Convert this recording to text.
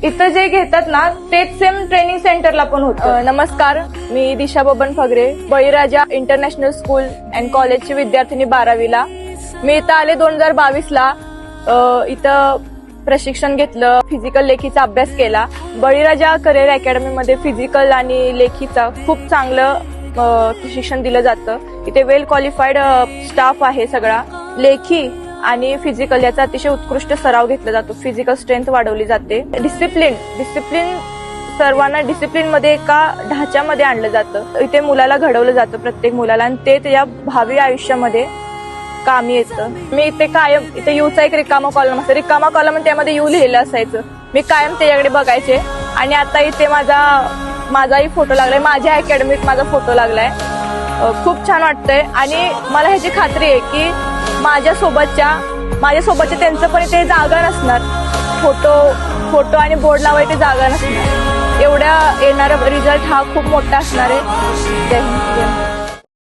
इथं जे घेतात ना तेच सेम ट्रेनिंग सेंटरला पण होतं. नमस्कार, मी दिशा बबन फगरे, बळीराजा इंटरनॅशनल स्कूल अँड कॉलेजची विद्यार्थिनी 12वीला. मी इथं आले 2022ला. इथं प्रशिक्षण घेतलं, फिजिकल लेखीचा अभ्यास केला. बळीराजा करिअर अकॅडमीमध्ये फिजिकल आणि लेखीचा खूप चांगलं प्रशिक्षण दिलं जातं. इथे वेल क्वालिफाईड स्टाफ आहे सगळा. लेखी आणि फिजिकल याचा अतिशय उत्कृष्ट सराव घेतला जातो. फिजिकल स्ट्रेंथ वाढवली जाते. डिसिप्लिन सर्वांना डिसिप्लिन मध्ये एका ढाच्यामध्ये आणलं जातं. इथे मुलाला घडवलं जातं, प्रत्येक मुलाला, आणि ते त्याच्या भावी आयुष्यामध्ये कामी येतं. मी इथे कायम इथे यूचा एक रिकामा कॉलम असतो, रिकामा कॉलम त्यामध्ये यू लिहिलं असायचं. मी कायम त्याच्याकडे बघायचे. आणि आता इथे माझाही फोटो लागलाय, माझ्या अकॅडमीत माझा फोटो लागलाय. खूप छान वाटतंय. आणि मला ह्याची खात्री आहे की माझ्यासोबतच्या त्यांचं पण इथे जागा नसणार. फोटो आणि बोर्ड लावायची जागा नसणार. एवढ्या येणारा रिझल्ट हा खूप मोठा असणार आहे. जय हिंद.